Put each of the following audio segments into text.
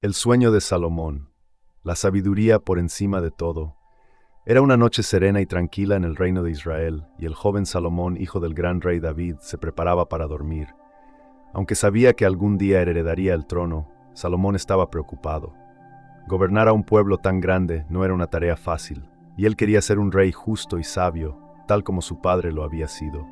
El sueño de Salomón, la sabiduría por encima de todo. Era una noche serena y tranquila en el reino de Israel, y el joven Salomón, hijo del gran rey David, se preparaba para dormir. Aunque sabía que algún día heredaría el trono, Salomón estaba preocupado. Gobernar a un pueblo tan grande no era una tarea fácil, y él quería ser un rey justo y sabio, tal como su padre lo había sido.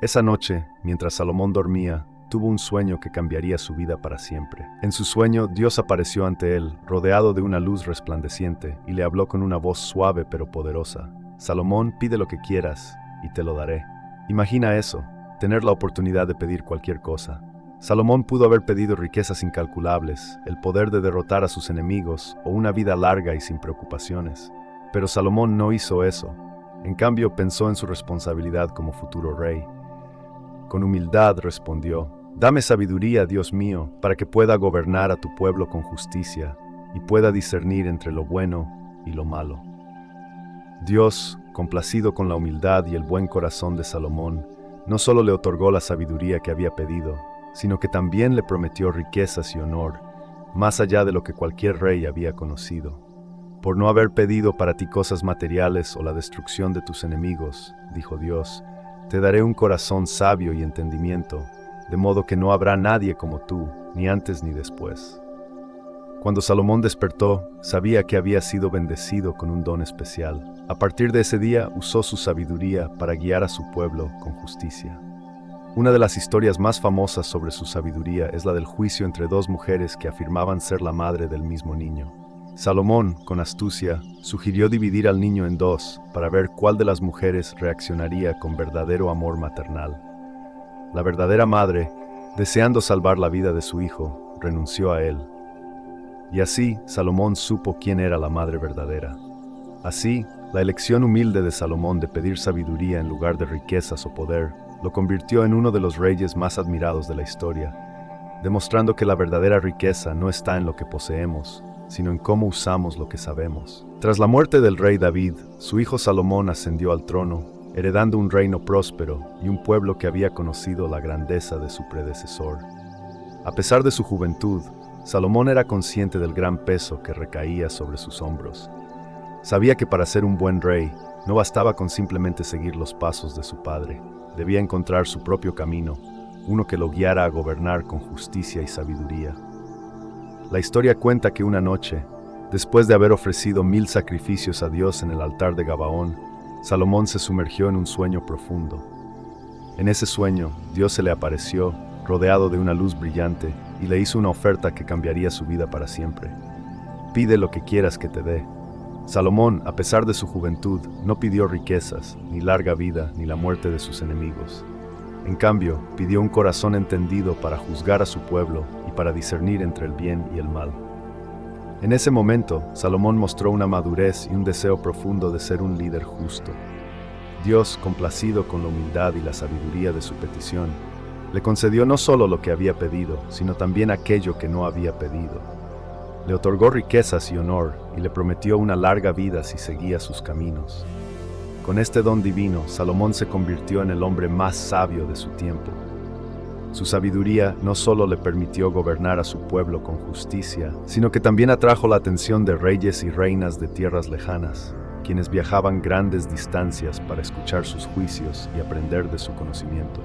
Esa noche, mientras Salomón dormía, tuvo un sueño que cambiaría su vida para siempre. En su sueño, Dios apareció ante él, rodeado de una luz resplandeciente, y le habló con una voz suave pero poderosa. Salomón, pide lo que quieras, y te lo daré. Imagina eso, tener la oportunidad de pedir cualquier cosa. Salomón pudo haber pedido riquezas incalculables, el poder de derrotar a sus enemigos, o una vida larga y sin preocupaciones. Pero Salomón no hizo eso. En cambio, pensó en su responsabilidad como futuro rey. Con humildad respondió: «Dame sabiduría, Dios mío, para que pueda gobernar a tu pueblo con justicia y pueda discernir entre lo bueno y lo malo». Dios, complacido con la humildad y el buen corazón de Salomón, no solo le otorgó la sabiduría que había pedido, sino que también le prometió riquezas y honor, más allá de lo que cualquier rey había conocido. «Por no haber pedido para ti cosas materiales o la destrucción de tus enemigos», dijo Dios, «te daré un corazón sabio y entendimiento, de modo que no habrá nadie como tú, ni antes ni después». Cuando Salomón despertó, sabía que había sido bendecido con un don especial. A partir de ese día, usó su sabiduría para guiar a su pueblo con justicia. Una de las historias más famosas sobre su sabiduría es la del juicio entre dos mujeres que afirmaban ser la madre del mismo niño. Salomón, con astucia, sugirió dividir al niño en dos para ver cuál de las mujeres reaccionaría con verdadero amor maternal. La verdadera madre, deseando salvar la vida de su hijo, renunció a él. Y así, Salomón supo quién era la madre verdadera. Así, la elección humilde de Salomón de pedir sabiduría en lugar de riquezas o poder, lo convirtió en uno de los reyes más admirados de la historia, demostrando que la verdadera riqueza no está en lo que poseemos, sino en cómo usamos lo que sabemos. Tras la muerte del rey David, su hijo Salomón ascendió al trono, heredando un reino próspero y un pueblo que había conocido la grandeza de su predecesor. A pesar de su juventud, Salomón era consciente del gran peso que recaía sobre sus hombros. Sabía que para ser un buen rey, no bastaba con simplemente seguir los pasos de su padre. Debía encontrar su propio camino, uno que lo guiara a gobernar con justicia y sabiduría. La historia cuenta que una noche, después de haber ofrecido 1000 sacrificios a Dios en el altar de Gabaón, Salomón se sumergió en un sueño profundo. En ese sueño, Dios se le apareció, rodeado de una luz brillante, y le hizo una oferta que cambiaría su vida para siempre. «Pide lo que quieras que te dé». Salomón, a pesar de su juventud, no pidió riquezas, ni larga vida, ni la muerte de sus enemigos. En cambio, pidió un corazón entendido para juzgar a su pueblo y para discernir entre el bien y el mal. En ese momento, Salomón mostró una madurez y un deseo profundo de ser un líder justo. Dios, complacido con la humildad y la sabiduría de su petición, le concedió no solo lo que había pedido, sino también aquello que no había pedido. Le otorgó riquezas y honor y le prometió una larga vida si seguía sus caminos. Con este don divino, Salomón se convirtió en el hombre más sabio de su tiempo. Su sabiduría no solo le permitió gobernar a su pueblo con justicia, sino que también atrajo la atención de reyes y reinas de tierras lejanas, quienes viajaban grandes distancias para escuchar sus juicios y aprender de su conocimiento.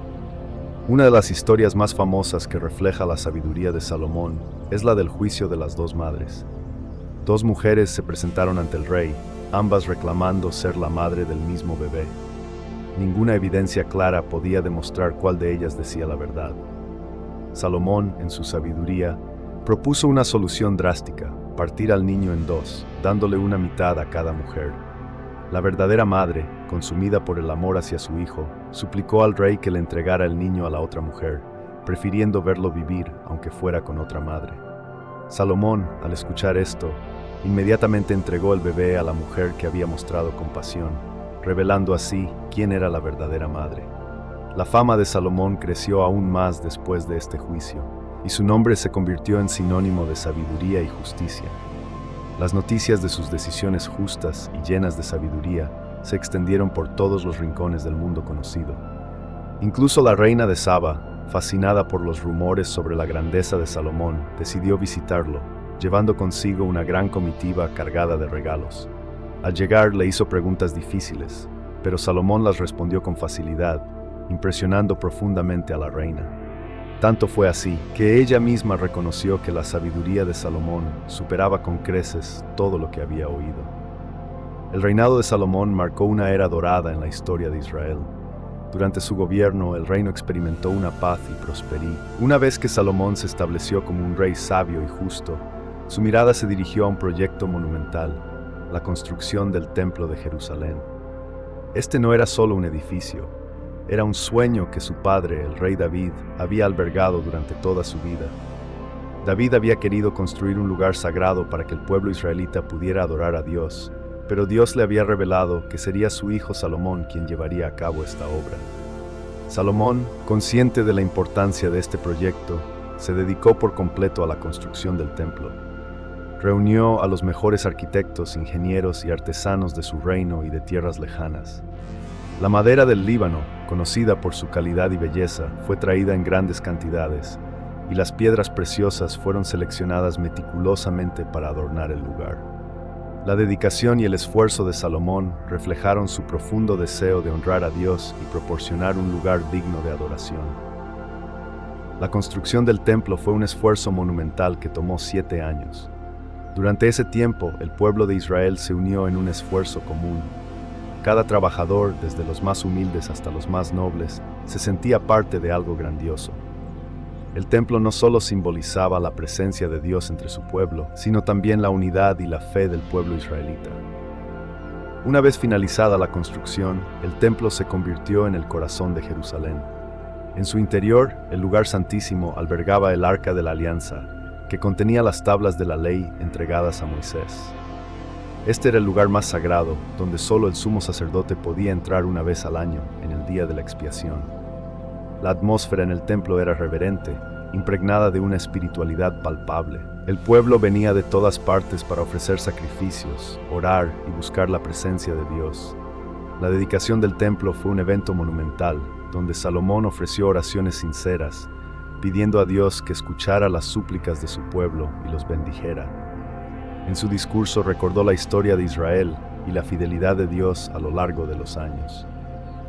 Una de las historias más famosas que refleja la sabiduría de Salomón es la del juicio de las dos madres. Dos mujeres se presentaron ante el rey, ambas reclamando ser la madre del mismo bebé. Ninguna evidencia clara podía demostrar cuál de ellas decía la verdad. Salomón, en su sabiduría, propuso una solución drástica: partir al niño en dos, dándole una mitad a cada mujer. La verdadera madre, consumida por el amor hacia su hijo, suplicó al rey que le entregara el niño a la otra mujer, prefiriendo verlo vivir aunque fuera con otra madre. Salomón, al escuchar esto, inmediatamente entregó el bebé a la mujer que había mostrado compasión, revelando así quién era la verdadera madre. La fama de Salomón creció aún más después de este juicio, y su nombre se convirtió en sinónimo de sabiduría y justicia. Las noticias de sus decisiones justas y llenas de sabiduría se extendieron por todos los rincones del mundo conocido. Incluso la reina de Saba, fascinada por los rumores sobre la grandeza de Salomón, decidió visitarlo, llevando consigo una gran comitiva cargada de regalos. Al llegar le hizo preguntas difíciles, pero Salomón las respondió con facilidad, impresionando profundamente a la reina. Tanto fue así, que ella misma reconoció que la sabiduría de Salomón superaba con creces todo lo que había oído. El reinado de Salomón marcó una era dorada en la historia de Israel. Durante su gobierno, el reino experimentó una paz y prosperidad. Una vez que Salomón se estableció como un rey sabio y justo, su mirada se dirigió a un proyecto monumental, la construcción del Templo de Jerusalén. Este no era solo un edificio, era un sueño que su padre, el rey David, había albergado durante toda su vida. David había querido construir un lugar sagrado para que el pueblo israelita pudiera adorar a Dios, pero Dios le había revelado que sería su hijo Salomón quien llevaría a cabo esta obra. Salomón, consciente de la importancia de este proyecto, se dedicó por completo a la construcción del templo. Reunió a los mejores arquitectos, ingenieros y artesanos de su reino y de tierras lejanas. La madera del Líbano, conocida por su calidad y belleza, fue traída en grandes cantidades, y las piedras preciosas fueron seleccionadas meticulosamente para adornar el lugar. La dedicación y el esfuerzo de Salomón reflejaron su profundo deseo de honrar a Dios y proporcionar un lugar digno de adoración. La construcción del templo fue un esfuerzo monumental que tomó 7 años. Durante ese tiempo, el pueblo de Israel se unió en un esfuerzo común. Cada trabajador, desde los más humildes hasta los más nobles, se sentía parte de algo grandioso. El templo no solo simbolizaba la presencia de Dios entre su pueblo, sino también la unidad y la fe del pueblo israelita. Una vez finalizada la construcción, el templo se convirtió en el corazón de Jerusalén. En su interior, el lugar santísimo albergaba el Arca de la Alianza, que contenía las tablas de la ley entregadas a Moisés. Este era el lugar más sagrado, donde solo el sumo sacerdote podía entrar una vez al año, en el día de la expiación. La atmósfera en el templo era reverente, impregnada de una espiritualidad palpable. El pueblo venía de todas partes para ofrecer sacrificios, orar y buscar la presencia de Dios. La dedicación del templo fue un evento monumental, donde Salomón ofreció oraciones sinceras, pidiendo a Dios que escuchara las súplicas de su pueblo y los bendijera. En su discurso recordó la historia de Israel y la fidelidad de Dios a lo largo de los años.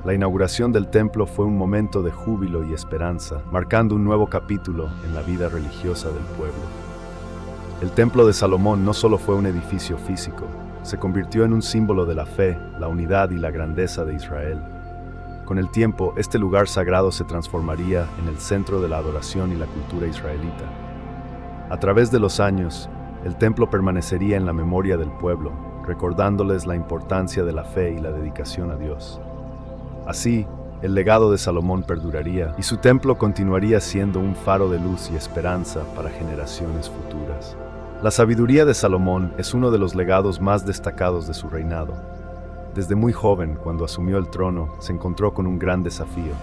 La inauguración del templo fue un momento de júbilo y esperanza, marcando un nuevo capítulo en la vida religiosa del pueblo. El templo de Salomón no solo fue un edificio físico, se convirtió en un símbolo de la fe, la unidad y la grandeza de Israel. Con el tiempo, este lugar sagrado se transformaría en el centro de la adoración y la cultura israelita. A través de los años, el templo permanecería en la memoria del pueblo, recordándoles la importancia de la fe y la dedicación a Dios. Así, el legado de Salomón perduraría y su templo continuaría siendo un faro de luz y esperanza para generaciones futuras. La sabiduría de Salomón es uno de los legados más destacados de su reinado. Desde muy joven, cuando asumió el trono, se encontró con un gran desafío: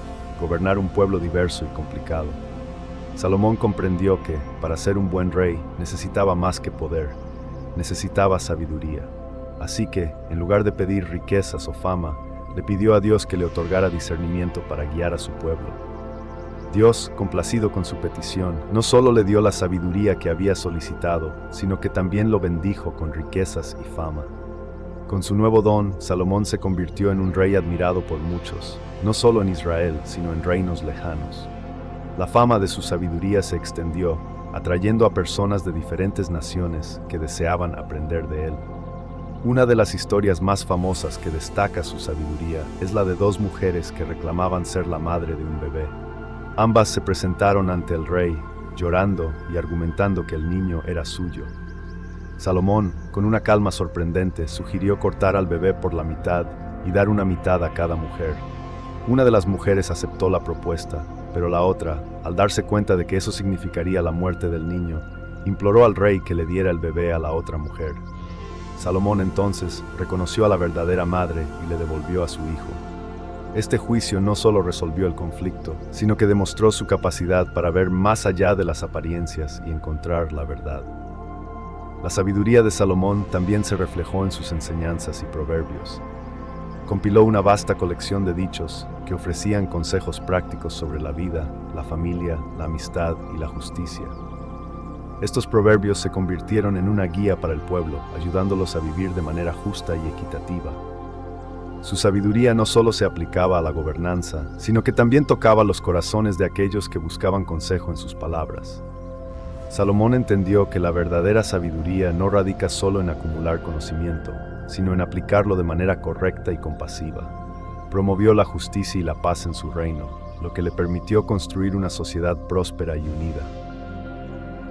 gobernar un pueblo diverso y complicado. Salomón comprendió que, para ser un buen rey, necesitaba más que poder, necesitaba sabiduría. Así que, en lugar de pedir riquezas o fama, le pidió a Dios que le otorgara discernimiento para guiar a su pueblo. Dios, complacido con su petición, no solo le dio la sabiduría que había solicitado, sino que también lo bendijo con riquezas y fama. Con su nuevo don, Salomón se convirtió en un rey admirado por muchos, no solo en Israel, sino en reinos lejanos. La fama de su sabiduría se extendió, atrayendo a personas de diferentes naciones que deseaban aprender de él. Una de las historias más famosas que destaca su sabiduría es la de 2 mujeres que reclamaban ser la madre de un bebé. Ambas se presentaron ante el rey, llorando y argumentando que el niño era suyo. Salomón, con una calma sorprendente, sugirió cortar al bebé por la mitad y dar una mitad a cada mujer. Una de las mujeres aceptó la propuesta, pero la otra, al darse cuenta de que eso significaría la muerte del niño, imploró al rey que le diera el bebé a la otra mujer. Salomón entonces reconoció a la verdadera madre y le devolvió a su hijo. Este juicio no solo resolvió el conflicto, sino que demostró su capacidad para ver más allá de las apariencias y encontrar la verdad. La sabiduría de Salomón también se reflejó en sus enseñanzas y proverbios. Compiló una vasta colección de dichos que ofrecían consejos prácticos sobre la vida, la familia, la amistad y la justicia. Estos proverbios se convirtieron en una guía para el pueblo, ayudándolos a vivir de manera justa y equitativa. Su sabiduría no solo se aplicaba a la gobernanza, sino que también tocaba los corazones de aquellos que buscaban consejo en sus palabras. Salomón entendió que la verdadera sabiduría no radica solo en acumular conocimiento, sino en aplicarlo de manera correcta y compasiva. Promovió la justicia y la paz en su reino, lo que le permitió construir una sociedad próspera y unida.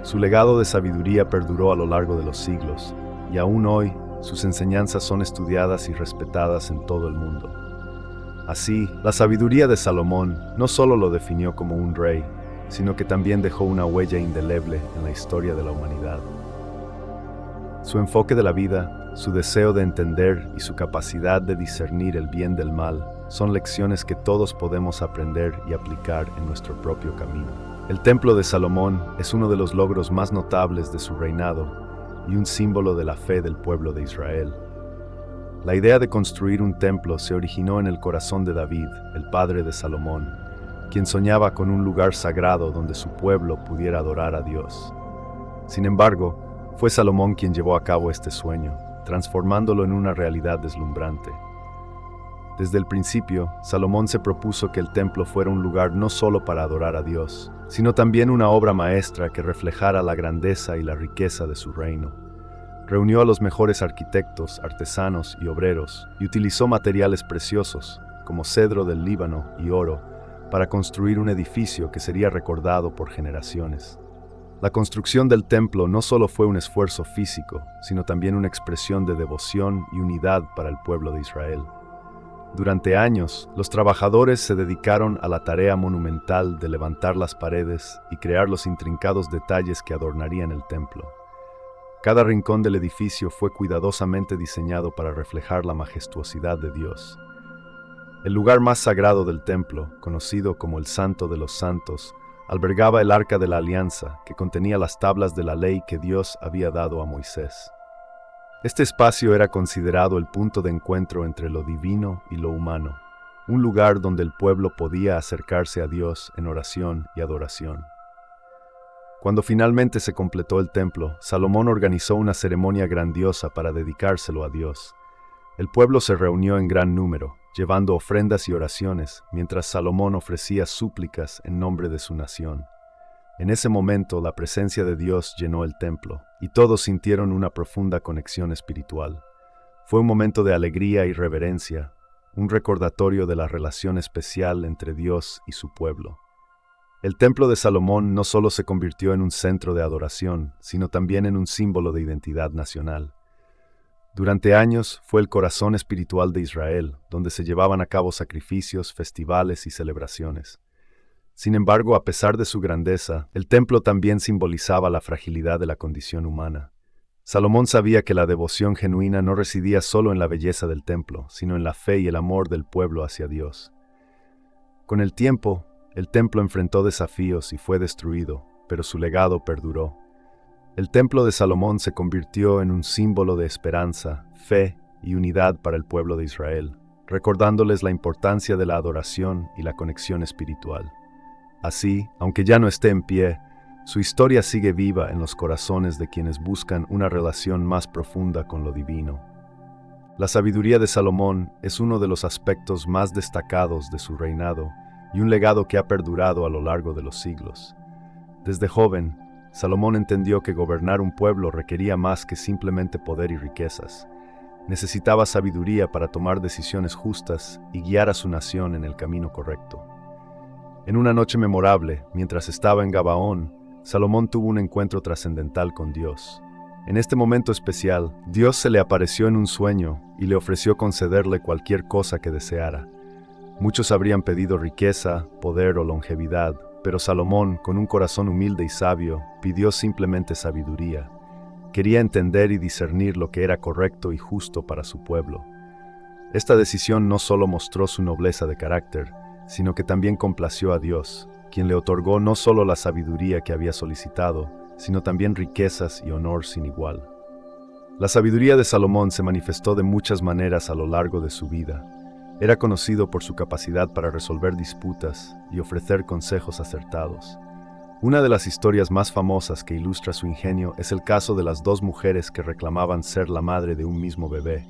Su legado de sabiduría perduró a lo largo de los siglos, y aún hoy sus enseñanzas son estudiadas y respetadas en todo el mundo. Así, la sabiduría de Salomón no solo lo definió como un rey, sino que también dejó una huella indeleble en la historia de la humanidad. Su enfoque de la vida, su deseo de entender y su capacidad de discernir el bien del mal son lecciones que todos podemos aprender y aplicar en nuestro propio camino. El Templo de Salomón es uno de los logros más notables de su reinado y un símbolo de la fe del pueblo de Israel. La idea de construir un templo se originó en el corazón de David, el padre de Salomón, quien soñaba con un lugar sagrado donde su pueblo pudiera adorar a Dios. Sin embargo, fue Salomón quien llevó a cabo este sueño, transformándolo en una realidad deslumbrante. Desde el principio, Salomón se propuso que el templo fuera un lugar no solo para adorar a Dios, sino también una obra maestra que reflejara la grandeza y la riqueza de su reino. Reunió a los mejores arquitectos, artesanos y obreros, y utilizó materiales preciosos, como cedro del Líbano y oro, para construir un edificio que sería recordado por generaciones. La construcción del templo no solo fue un esfuerzo físico, sino también una expresión de devoción y unidad para el pueblo de Israel. Durante años, los trabajadores se dedicaron a la tarea monumental de levantar las paredes y crear los intrincados detalles que adornarían el templo. Cada rincón del edificio fue cuidadosamente diseñado para reflejar la majestuosidad de Dios. El lugar más sagrado del templo, conocido como el Santo de los Santos, albergaba el Arca de la Alianza, que contenía las tablas de la ley que Dios había dado a Moisés. Este espacio era considerado el punto de encuentro entre lo divino y lo humano, un lugar donde el pueblo podía acercarse a Dios en oración y adoración. Cuando finalmente se completó el templo, Salomón organizó una ceremonia grandiosa para dedicárselo a Dios. El pueblo se reunió en gran número, llevando ofrendas y oraciones, mientras Salomón ofrecía súplicas en nombre de su nación. En ese momento, la presencia de Dios llenó el templo, y todos sintieron una profunda conexión espiritual. Fue un momento de alegría y reverencia, un recordatorio de la relación especial entre Dios y su pueblo. El templo de Salomón no solo se convirtió en un centro de adoración, sino también en un símbolo de identidad nacional. Durante años fue el corazón espiritual de Israel, donde se llevaban a cabo sacrificios, festivales y celebraciones. Sin embargo, a pesar de su grandeza, el templo también simbolizaba la fragilidad de la condición humana. Salomón sabía que la devoción genuina no residía solo en la belleza del templo, sino en la fe y el amor del pueblo hacia Dios. Con el tiempo, el templo enfrentó desafíos y fue destruido, pero su legado perduró. El templo de Salomón se convirtió en un símbolo de esperanza, fe y unidad para el pueblo de Israel, recordándoles la importancia de la adoración y la conexión espiritual. Así, aunque ya no esté en pie, su historia sigue viva en los corazones de quienes buscan una relación más profunda con lo divino. La sabiduría de Salomón es uno de los aspectos más destacados de su reinado y un legado que ha perdurado a lo largo de los siglos. Desde joven, Salomón entendió que gobernar un pueblo requería más que simplemente poder y riquezas. Necesitaba sabiduría para tomar decisiones justas y guiar a su nación en el camino correcto. En una noche memorable, mientras estaba en Gabaón, Salomón tuvo un encuentro trascendental con Dios. En este momento especial, Dios se le apareció en un sueño y le ofreció concederle cualquier cosa que deseara. Muchos habrían pedido riqueza, poder o longevidad, pero Salomón, con un corazón humilde y sabio, pidió simplemente sabiduría. Quería entender y discernir lo que era correcto y justo para su pueblo. Esta decisión no solo mostró su nobleza de carácter, sino que también complació a Dios, quien le otorgó no solo la sabiduría que había solicitado, sino también riquezas y honor sin igual. La sabiduría de Salomón se manifestó de muchas maneras a lo largo de su vida. Era conocido por su capacidad para resolver disputas y ofrecer consejos acertados. Una de las historias más famosas que ilustra su ingenio es el caso de las dos mujeres que reclamaban ser la madre de un mismo bebé.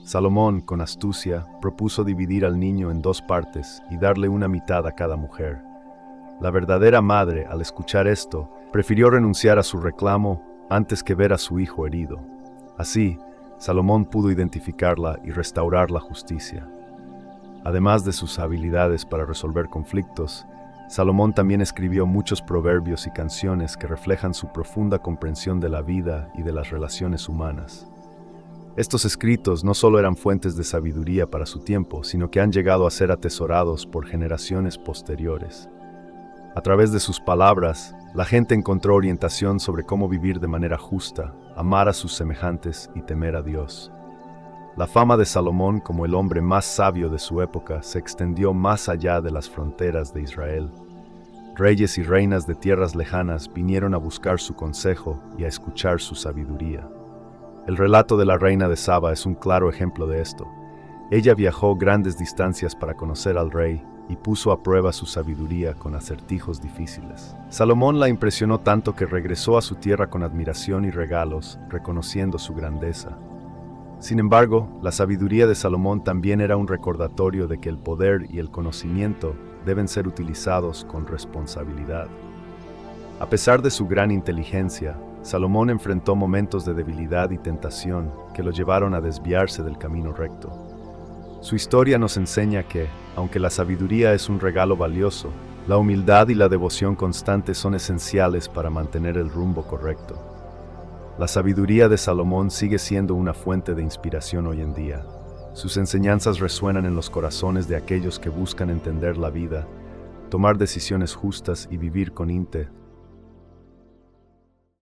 Salomón, con astucia, propuso dividir al niño en dos partes y darle una mitad a cada mujer. La verdadera madre, al escuchar esto, prefirió renunciar a su reclamo antes que ver a su hijo herido. Así, Salomón pudo identificarla y restaurar la justicia. Además de sus habilidades para resolver conflictos, Salomón también escribió muchos proverbios y canciones que reflejan su profunda comprensión de la vida y de las relaciones humanas. Estos escritos no solo eran fuentes de sabiduría para su tiempo, sino que han llegado a ser atesorados por generaciones posteriores. A través de sus palabras, la gente encontró orientación sobre cómo vivir de manera justa, amar a sus semejantes y temer a Dios. La fama de Salomón como el hombre más sabio de su época se extendió más allá de las fronteras de Israel. Reyes y reinas de tierras lejanas vinieron a buscar su consejo y a escuchar su sabiduría. El relato de la reina de Saba es un claro ejemplo de esto. Ella viajó grandes distancias para conocer al rey y puso a prueba su sabiduría con acertijos difíciles. Salomón la impresionó tanto que regresó a su tierra con admiración y regalos, reconociendo su grandeza. Sin embargo, la sabiduría de Salomón también era un recordatorio de que el poder y el conocimiento deben ser utilizados con responsabilidad. A pesar de su gran inteligencia, Salomón enfrentó momentos de debilidad y tentación que lo llevaron a desviarse del camino recto. Su historia nos enseña que, aunque la sabiduría es un regalo valioso, la humildad y la devoción constante son esenciales para mantener el rumbo correcto. La sabiduría de Salomón sigue siendo una fuente de inspiración hoy en día. Sus enseñanzas resuenan en los corazones de aquellos que buscan entender la vida, tomar decisiones justas y vivir con